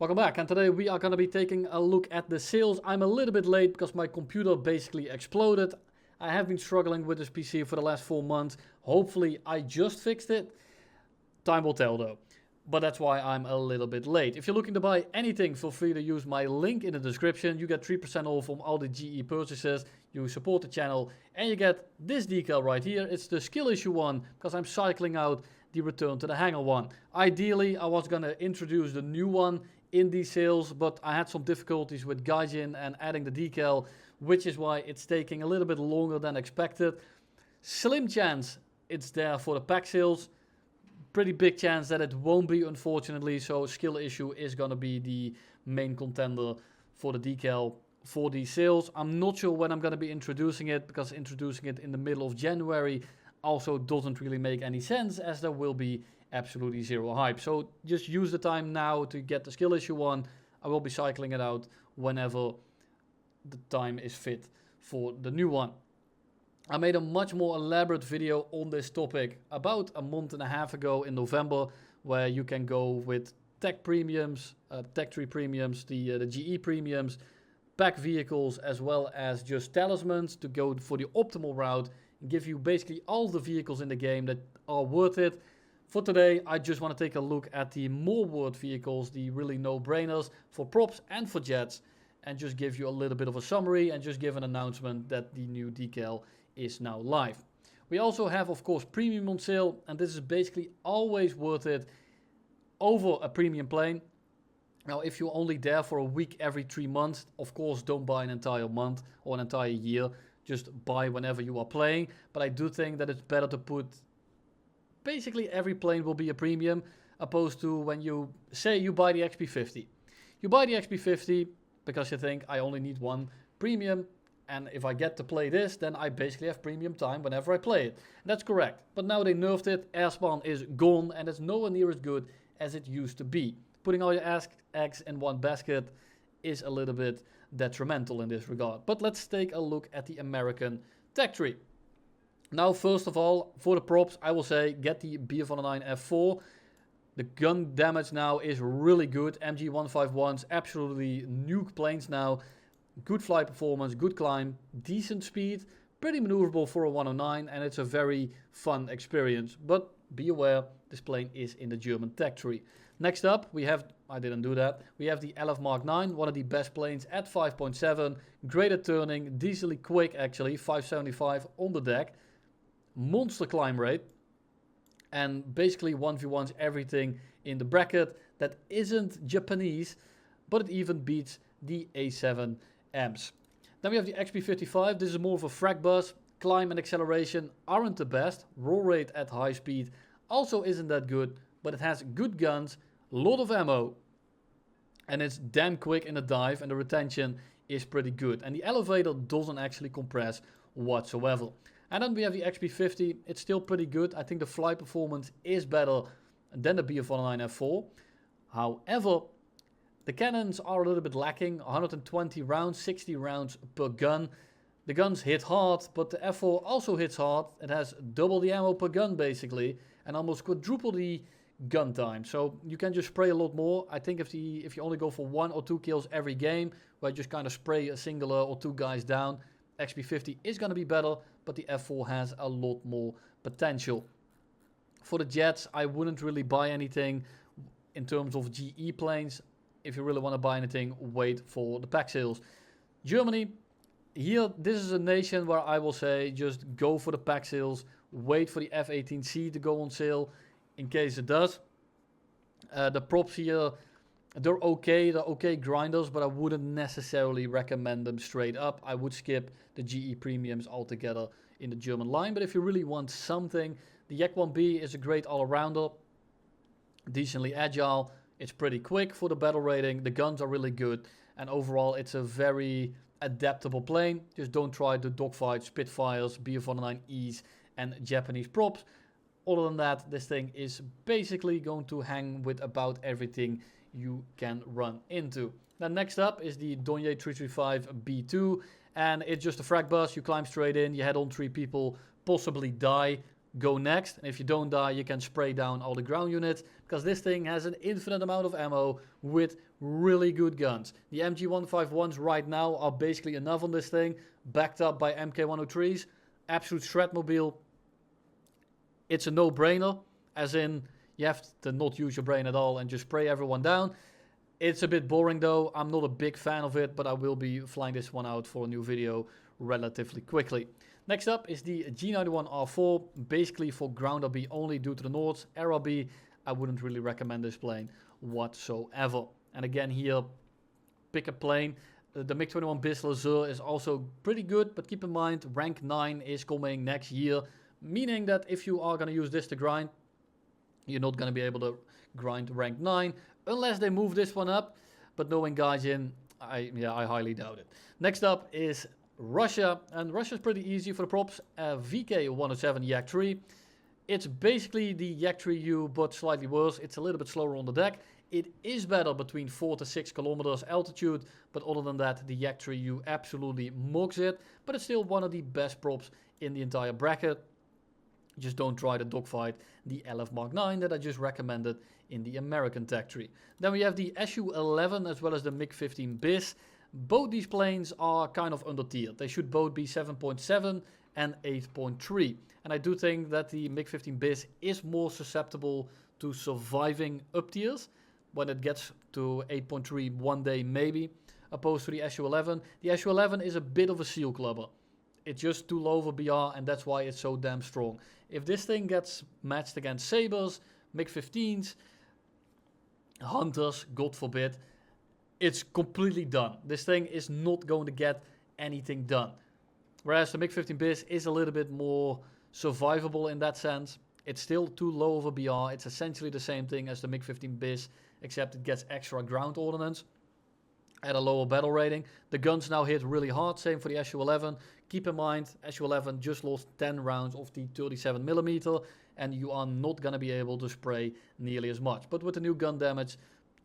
Welcome back, and today we are going to be taking a look at the sales. I'm a little bit late because my computer basically exploded. I have been struggling with this PC for the last 4 months. Hopefully I just fixed it. Time will tell though. But that's why I'm a little bit late. If you're looking to buy anything, feel free to use my link in the description. You get 3% off on all the GE purchases. You support the channel and you get this decal right here. It's the skill issue one because I'm cycling out the return to the hanger one. Ideally, I was going to introduce the new one in these sales, but I had some difficulties with Gaijin and adding the decal, which is why it's taking a little bit longer than expected. Slim chance it's there for the pack sales. Pretty big chance that it won't be, unfortunately, so skill issue is going to be the main contender for the decal for these sales. I'm not sure when I'm going to be introducing it, because introducing it in the middle of January also doesn't really make any sense, as there will be absolutely zero hype. So just use the time now to get the skill issue one. I will be cycling it out whenever the time is fit for the new one. I made a much more elaborate video on this topic about a month and a half ago in November, where you can go with tech premiums, tech tree premiums, the GE premiums, pack vehicles, as well as just talismans to go for the optimal route and give you basically all the vehicles in the game that are worth it. For today, I just want to take a look at the more worth vehicles, the really no-brainers for props and for jets, and just give you a little bit of a summary and just give an announcement that the new decal is now live. We also have, of course, premium on sale, and this is basically always worth it over a premium plane. Now, if you're only there for a week every 3 months, of course, don't buy an entire month or an entire year. Just buy whenever you are playing. But I do think that it's better to put basically every plane will be a premium, opposed to when you say you buy the XP50. You buy the XP50 because you think I only need one premium, and if I get to play this, then I basically have premium time whenever I play it. And that's correct. But now they nerfed it, airspan is gone, and it's nowhere near as good as it used to be. Putting all your eggs in one basket is a little bit detrimental in this regard. But let's take a look at the American tech tree. Now, first of all, for the props, I will say get the BF-109 F4. The gun damage now is really good. MG151s absolutely nuke planes now. Good flight performance, good climb, decent speed, pretty maneuverable for a 109, and it's a very fun experience. But be aware, this plane is in the German tech tree. Next up, we have, I didn't do that, we have the LF Mark 9, one of the best planes at 5.7. Great at turning, decently quick actually, 575 on the deck. Monster climb rate, and basically 1v1s everything in the bracket that isn't Japanese, but it even beats the A7 M's. Then we have the XP55. This is more of a frag bus. Climb and acceleration aren't the best. Roll rate at high speed also isn't that good, but it has good guns, a lot of ammo, and it's damn quick in the dive, and the retention is pretty good. And the elevator doesn't actually compress whatsoever. And then we have the XP50. It's still pretty good. I think the flight performance is better than the BF-109 F4. However, the cannons are a little bit lacking. 120 rounds, 60 rounds per gun. The guns hit hard, but the F4 also hits hard. It has double the ammo per gun basically, and almost quadruple the gun time. So you can just spray a lot more. I think if you only go for 1 or 2 kills every game, where you just kind of spray a singular or 2 guys down, XP50 is going to be better, but the F4 has a lot more potential. For the jets, I wouldn't really buy anything in terms of GE planes. If you really want to buy anything, wait for the pack sales. Germany, here, this is a nation where I will say just go for the pack sales. Wait for the F-18C to go on sale in case it does. The props here, they're okay grinders, but I wouldn't necessarily recommend them straight up. I would skip the GE premiums altogether in the German line. But if you really want something, the Yak 1B is a great all-arounder, decently agile. It's pretty quick for the battle rating. The guns are really good, and overall it's a very adaptable plane. Just don't try the dogfight, Spitfires, BF-109Es, and Japanese props. Other than that, this thing is basically going to hang with about everything you can run into. Then next up is the Dornier 335 B2, and it's just a frag bus. You climb straight in, you head on 3 people, possibly die. go next. And if you don't die, you can spray down all the ground units, because this thing has an infinite amount of ammo with really good guns. The MG151s right now are basically enough on this thing, backed up by MK103s. Absolute shredmobile. It's a no-brainer, as in you have to not use your brain at all and just spray everyone down. It's a bit boring though. I'm not a big fan of it, but I will be flying this one out for a new video relatively quickly. Next up is the G91R4, basically for ground RB only due to the Nords. Air RB, I wouldn't really recommend this plane whatsoever. And again here, pick a plane. The MiG-21 bis Laser is also pretty good, but keep in mind rank 9 is coming next year, meaning that if you are going to use this to grind, you're not going to be able to grind rank 9 unless they move this one up. But knowing Gaijin, I highly doubt it. Next up is Russia, and Russia's pretty easy for the props. VK107 Yak 3. It's basically the Yak 3U, but slightly worse. It's a little bit slower on the deck. It is better between 4 to 6 kilometers altitude, but other than that, the Yak 3U absolutely mugs it. But it's still one of the best props in the entire bracket. Just don't try to dogfight the LF Mark 9 that I just recommended in the American tech tree. Then we have the Su-11 as well as the MiG-15 bis. Both these planes are kind of under tiered. They should both be 7.7 and 8.3. And I do think that the MiG-15 bis is more susceptible to surviving up tiers when it gets to 8.3 one day maybe, opposed to the Su-11. The Su-11 is a bit of a seal clubber. It's just too low for BR, and that's why it's so damn strong. If this thing gets matched against Sabres, MiG-15s, Hunters, God forbid, it's completely done. This thing is not going to get anything done. Whereas the MiG-15 bis is a little bit more survivable in that sense. It's still too low of a BR. It's essentially the same thing as the MiG-15 bis, except it gets extra ground ordnance at a lower battle rating. The guns now hit really hard, same for the Su-11. Keep in mind, Su-11 just lost 10 rounds of the 37mm, and you are not going to be able to spray nearly as much. But with the new gun damage,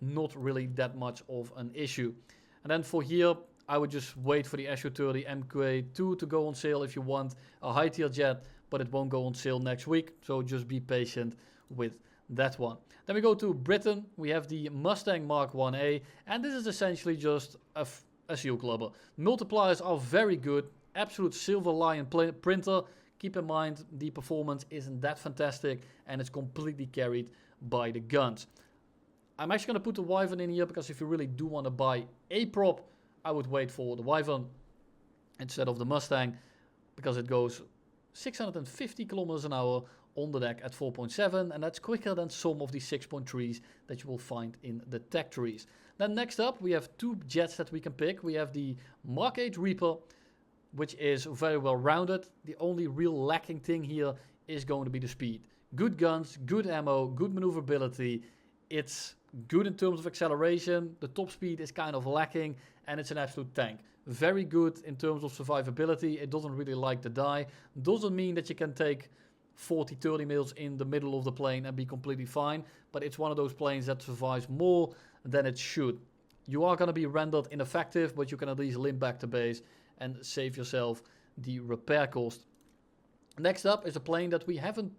not really that much of an issue. And then for here, I would just wait for the Su-30 MK2 to go on sale if you want a high tier jet, but it won't go on sale next week, so just be patient with that one. Then we go to Britain. We have the Mustang Mark 1A, and this is essentially just a seal clubber. Multipliers are very good, absolute silver lion printer. Keep in mind the performance isn't that fantastic, and it's completely carried by the guns. I'm actually going to put the Wyvern in here, because if you really do want to buy a prop, I would wait for the Wyvern instead of the Mustang, because it goes 650 kilometers an hour on the deck at 4.7, and that's quicker than some of the 6.3s that you will find in the tech trees. Then next up, we have two jets that we can pick. We have the Mark 8 Reaper, which is very well rounded. The only real lacking thing here is going to be the speed. Good guns, good ammo, good maneuverability. It's good in terms of acceleration. The top speed is kind of lacking, and it's an absolute tank. Very good in terms of survivability. It doesn't really like to die. Doesn't mean that you can take 40-30 mils in the middle of the plane and be completely fine, but it's one of those planes that survives more than it should. You are going to be rendered ineffective, but you can at least limp back to base and save yourself the repair cost. Next up is a plane that we haven't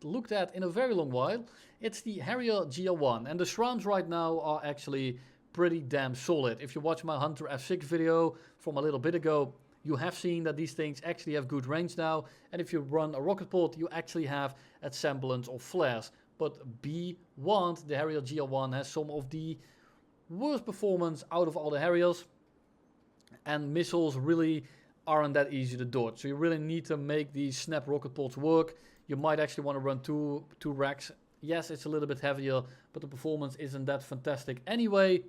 looked at in a very long while. It's the Harrier GR1, and the SRAMs right now are actually pretty damn solid. If you watch my Hunter F6 video from a little bit ago, you have seen that these things actually have good range now, and if you run a rocket pod, you actually have a semblance of flares. But be warned, the Harrier GR1 has some of the worst performance out of all the Harriers, and missiles really aren't that easy to dodge. So you really need to make these snap rocket pods work. You might actually want to run two racks. Yes, it's a little bit heavier, but the performance isn't that fantastic anyway.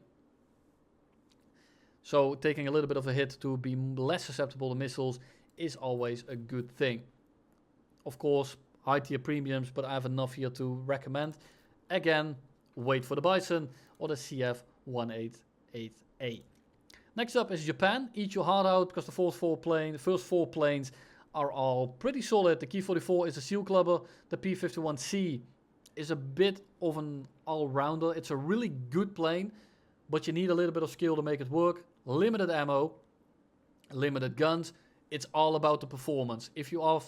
So taking a little bit of a hit to be less susceptible to missiles is always a good thing. Of course, high tier premiums, but I have enough here to recommend. Again, wait for the Bison or the CF-188A. Next up is Japan. Eat your heart out, because the first four planes are all pretty solid. The Ki-44 is a seal clubber. The P-51C is a bit of an all-rounder. It's a really good plane, but you need a little bit of skill to make it work. Limited ammo, limited guns. It's all about the performance. If you are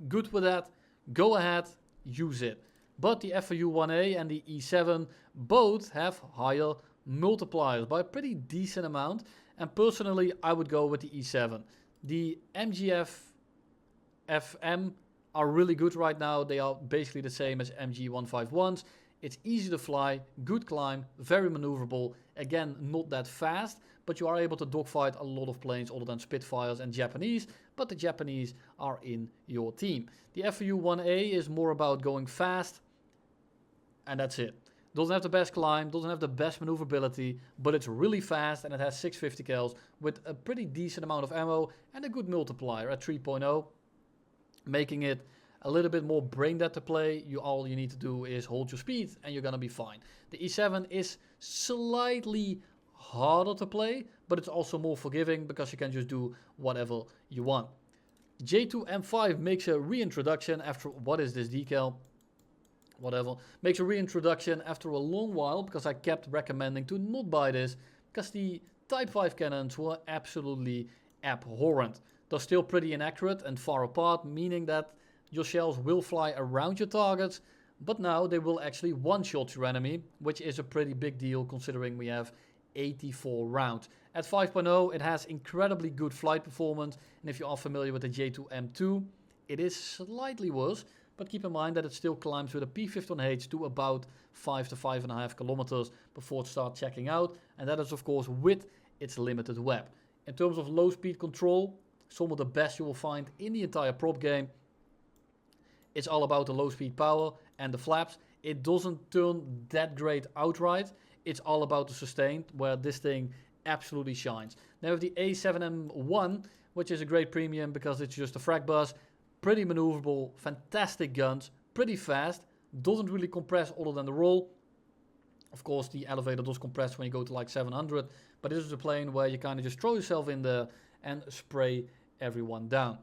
good with that, go ahead, use it. But the FAU-1A and the E7 both have higher multipliers by a pretty decent amount. And personally, I would go with the E7. The MGF FM are really good right now. They are basically the same as MG151s. It's easy to fly, good climb, very maneuverable. Again, not that fast, but you are able to dogfight a lot of planes other than Spitfires and Japanese, but the Japanese are in your team. The FAU-1A is more about going fast, and that's it. Doesn't have the best climb, doesn't have the best maneuverability, but it's really fast and it has 650 cals with a pretty decent amount of ammo and a good multiplier at 3.0, making it a little bit more brain dead to play. All you need to do is hold your speed and you're gonna be fine. The E7 is slightly harder to play, but it's also more forgiving because you can just do whatever you want. J2M5 makes a reintroduction after, what is this decal? Whatever, makes a reintroduction after a long while because I kept recommending to not buy this because the Type 5 cannons were absolutely abhorrent. They're still pretty inaccurate and far apart, meaning that your shells will fly around your targets, but now they will actually one-shot your enemy, which is a pretty big deal considering we have 84 rounds. At 5.0 it has incredibly good flight performance, and if you are familiar with the J2M2, it is slightly worse, but keep in mind that it still climbs with a P15H to about 5 to 5.5 kilometers before it starts checking out, and that is of course with its limited web. In terms of low speed control, some of the best you will find in the entire prop game. It's all about the low speed power and the flaps. It doesn't turn that great outright. It's all about the sustained, where this thing absolutely shines. Now we have the A7M1, which is a great premium because it's just a frag bus, pretty maneuverable, fantastic guns, pretty fast, doesn't really compress other than the roll. Of course, the elevator does compress when you go to like 700, but this is a plane where you kind of just throw yourself in there and spray everyone down.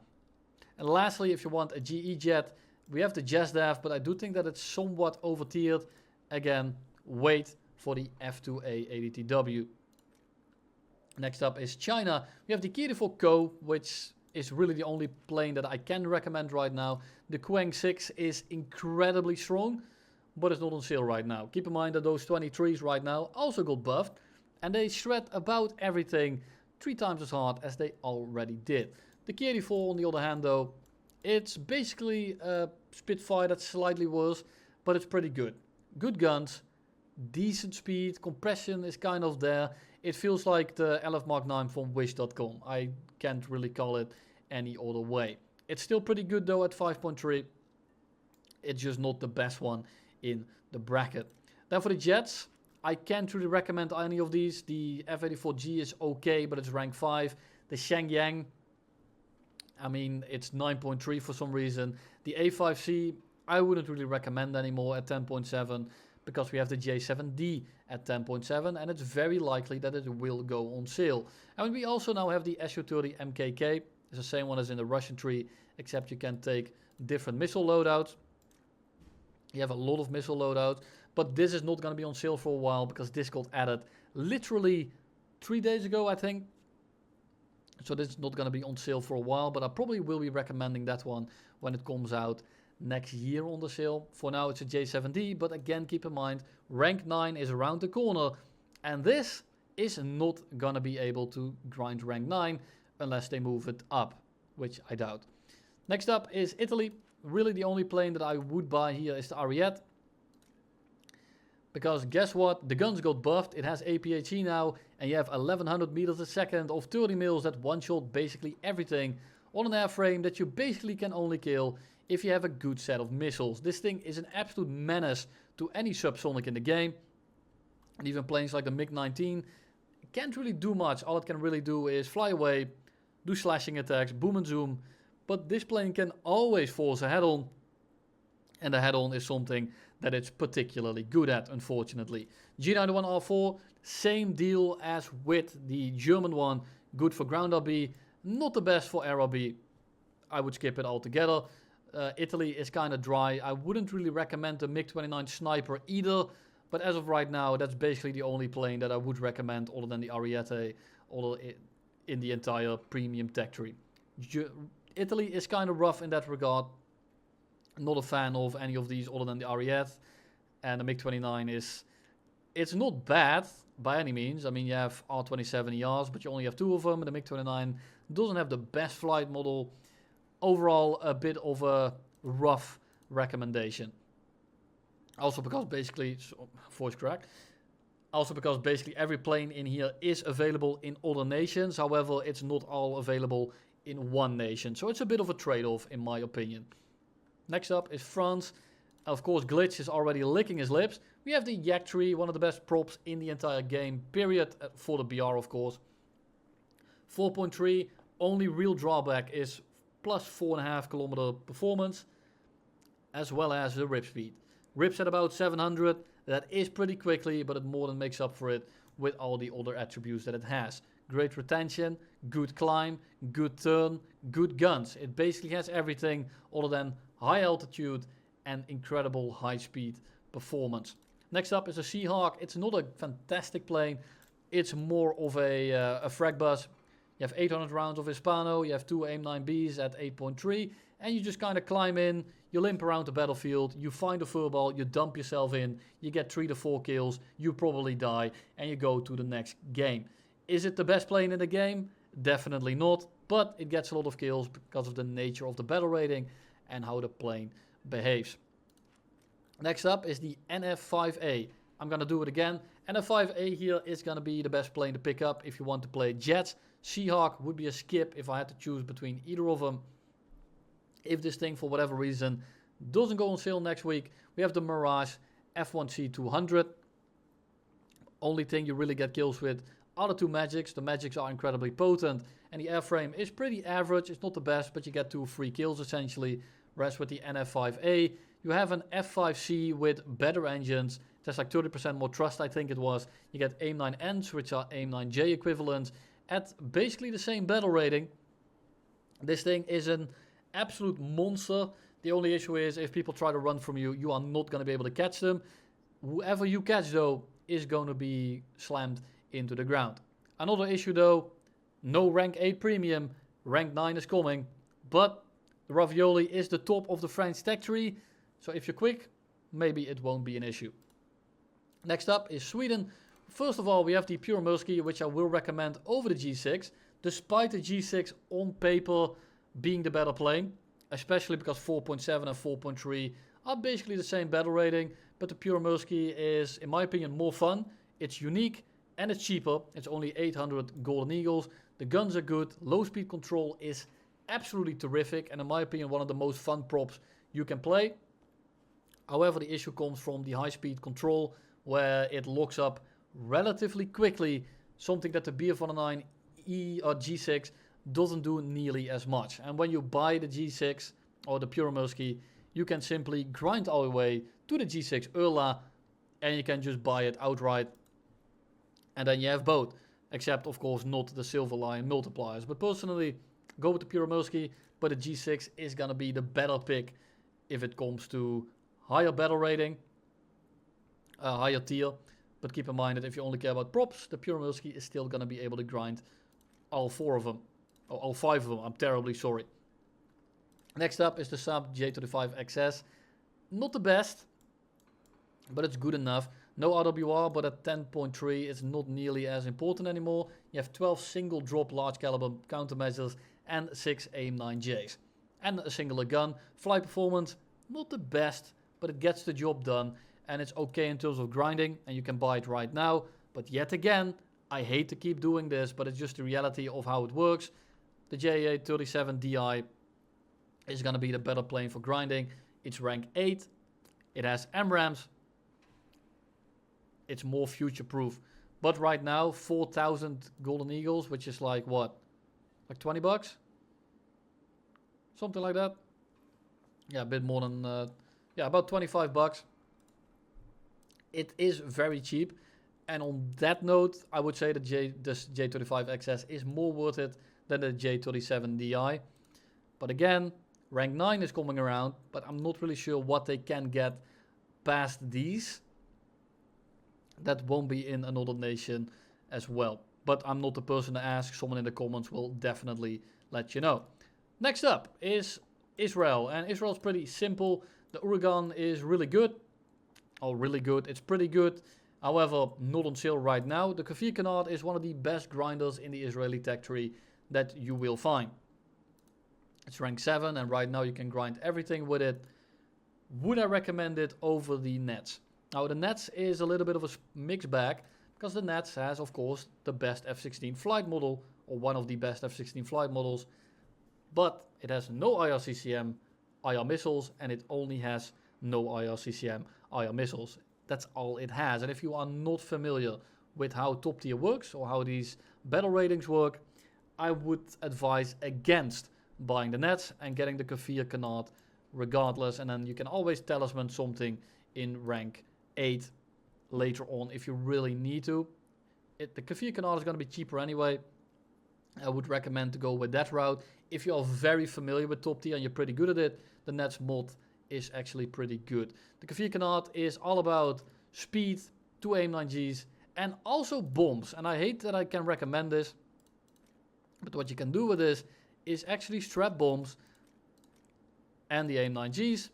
And lastly, if you want a GE jet, we have the JASDAF, but I do think that it's somewhat over-tiered. Again, wait for the F2A ADTW. Next up is China. We have the Ki-4Ko, which is really the only plane that I can recommend right now. The Kuang 6 is incredibly strong, but it's not on sale right now. Keep in mind that those 23s right now also got buffed, and they shred about everything 3 times as hard as they already did. The Ki-4 on the other hand though, it's basically a Spitfire that's slightly worse, but it's pretty good. Good guns, decent speed, compression is kind of there. It feels like the LF Mark 9 from Wish.com. I can't really call it any other way. It's still pretty good though at 5.3. It's just not the best one in the bracket. Then for the jets, I can't really recommend any of these. The F-84G is okay, but it's rank 5. The Shenyang, I mean, it's 9.3 for some reason. The A5C, I wouldn't really recommend anymore at 10.7 because we have the J7D at 10.7 and it's very likely that it will go on sale. And we also now have the Su-30 MKK. It's the same one as in the Russian tree, except you can take different missile loadouts. You have a lot of missile loadouts, but this is not going to be on sale for a while because this got added literally 3 days ago, I think. So this is not going to be on sale for a while, but I probably will be recommending that one when it comes out next year on the sale. For now it's a J7D, but again keep in mind rank 9 is around the corner and this is not going to be able to grind rank 9 unless they move it up, which I doubt. Next up is Italy. Really the only plane that I would buy here is the Ariete. Because guess what? The guns got buffed. It has APHE now, and you have 1100 meters a second of 30 mils that one-shot basically everything on an airframe that you basically can only kill if you have a good set of missiles. This thing is an absolute menace to any subsonic in the game. And even planes like the MiG-19 can't really do much. All it can really do is fly away, do slashing attacks, boom and zoom. But this plane can always force a head-on. And the head-on is something that it's particularly good at, unfortunately. G91R4, same deal as with the German one. Good for ground RB, not the best for air RB. I would skip it altogether. Italy is kind of dry. I wouldn't really recommend the MiG-29 Sniper either. But as of right now, that's basically the only plane that I would recommend other than the Ariete in the entire premium tech tree. Italy is kind of rough in that regard. Not a fan of any of these other than the REF. And the MiG-29 it's not bad by any means. I mean, you have R-27 ERs, but you only have 2 of them. And the MiG-29 doesn't have the best flight model. Overall, a bit of a rough recommendation. Also because basically, voice crack. Also because basically every plane in here is available in other nations. However, it's not all available in one nation. So it's a bit of a trade-off in my opinion. Next up is France. Of course, Glitch is already licking his lips. We have the Yak Tree, one of the best props in the entire game, period, for the BR of course. 4.3, only real drawback is plus 4.5 kilometer performance, as well as the rip speed. Rips at about 700, that is pretty quickly, but it more than makes up for it with all the other attributes that it has. Great retention, good climb, good turn, good guns. It basically has everything other than high altitude and incredible high speed performance. Next up is a Seahawk. It's not a fantastic plane. It's more of a frag bus. You have 800 rounds of Hispano. You have 2 AIM-9Bs at 8.3. And you just kind of climb in. You limp around the battlefield. You find a furball. You dump yourself in. You get 3 to 4 kills. You probably die. And you go to the next game. Is it the best plane in the game? Definitely not. But it gets a lot of kills because of the nature of the battle rating and how the plane behaves. Next up is the NF5A. I'm going to do it again. NF5A here is going to be the best plane to pick up if you want to play jets. Seahawk would be a skip if I had to choose between either of them. If this thing for whatever reason doesn't go on sale next week, we have the Mirage F1C200. Only thing you really get kills with are the 2 magics. The magics are incredibly potent and the airframe is pretty average. It's not the best, but you get 2 free kills essentially. Whereas with the NF5A, you have an F5C with better engines. It has like 30% more thrust, I think it was. You get AIM-9Ns, which are AIM-9J equivalents, at basically the same battle rating. This thing is an absolute monster. The only issue is if people try to run from you, you are not going to be able to catch them. Whoever you catch, though, is going to be slammed into the ground. Another issue, though, no rank 8 premium. Rank 9 is coming, but the Ravioli is the top of the French tech tree. So if you're quick, maybe it won't be an issue. Next up is Sweden. First of all, we have the Pure Muskie, which I will recommend over the G6, despite the G6 on paper being the better plane, especially because 4.7 and 4.3 are basically the same battle rating, but the Pure Muskie is, in my opinion, more fun. It's unique and it's cheaper. It's only 800 Golden Eagles. The guns are good. Low speed control is absolutely terrific, and in my opinion, one of the most fun props you can play. However, the issue comes from the high speed control, where it locks up relatively quickly, something that the BF-109E or G6 doesn't do nearly as much. And when you buy the G6 or the Pure Muskie, you can simply grind all the way to the G6 Urla, and you can just buy it outright, and then you have both, except of course not the Silver Lion multipliers. But personally, go with the Pure Muskie, but the G6 is gonna be the better pick if it comes to higher battle rating, higher tier. But keep in mind that if you only care about props, the Pure Muskie is still gonna be able to grind all 4 of them, or all 5 of them. I'm terribly sorry. Next up is the Saab J35XS. Not the best, but it's good enough. No RWR, but at 10.3 it's not nearly as important anymore. You have 12 single drop large caliber countermeasures and 6 AIM-9Js. And a singular gun. Flight performance, not the best, but it gets the job done. And it's okay in terms of grinding, and you can buy it right now. But yet again, I hate to keep doing this, but it's just the reality of how it works. The JA37DI is going to be the better plane for grinding. It's rank 8. It has MRAMs. It's more future proof. But right now, 4,000 Golden Eagles, which is like what? Like 20 bucks? Something like that. Yeah, a bit more than, yeah, about 25 bucks. It is very cheap. And on that note, I would say that this J35XS is more worth it than the J37DI. But again, rank 9 is coming around, but I'm not really sure what they can get past these. That won't be in another nation as well. But I'm not the person to ask. Someone in the comments will definitely let you know. Next up is Israel. And Israel's pretty simple. The Uragan is really good. Oh, really good. It's pretty good. However, not on sale right now. The Kafir Kanat is one of the best grinders in the Israeli tech tree that you will find. It's rank 7 and right now you can grind everything with it. Would I recommend it over the Nets? Now the Nets is a little bit of a mixed bag because the Nets has of course the best F-16 flight model or one of the best F-16 flight models, but it has no IRCCM IR missiles and it only has no IRCCM IR missiles. That's all it has. And if you are not familiar with how top tier works or how these battle ratings work, I would advise against buying the Nets and getting the Kafir Kanat regardless, and then you can always talisman something in rank 8 later on if you really need to. The Kafir Kanat is going to be cheaper anyway. I would recommend to go with that route. If you are very familiar with top tier and you're pretty good at it, the Nets mod is actually pretty good. The Kafir Kanat is all about speed, 2 AIM-9Gs, and also bombs. And I hate that I can recommend this, but what you can do with this is actually strap bombs and the AIM-9Gs,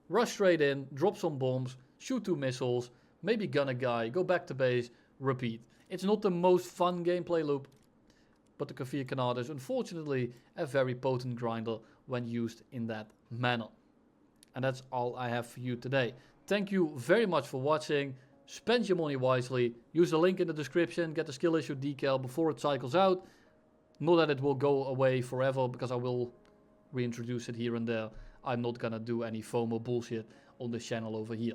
rush straight in, drop some bombs, shoot 2 missiles, maybe gun a guy, go back to base, repeat. It's not the most fun gameplay loop, but the Kafir Kanat is unfortunately a very potent grinder when used in that manner. And that's all I have for you today. Thank you very much for watching. Spend your money wisely. Use the link in the description. Get the skill issue decal before it cycles out. Not that it will go away forever because I will reintroduce it here and there. I'm not gonna do any FOMO bullshit on this channel over here.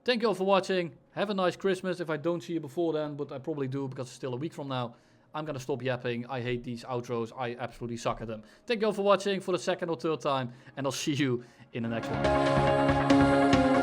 Thank you all for watching. Have a nice Christmas if I don't see you before then, but I probably do because it's still a week from now. I'm gonna stop yapping. I hate these outros. I absolutely suck at them. Thank you all for watching for the second or third time, and I'll see you in the next one.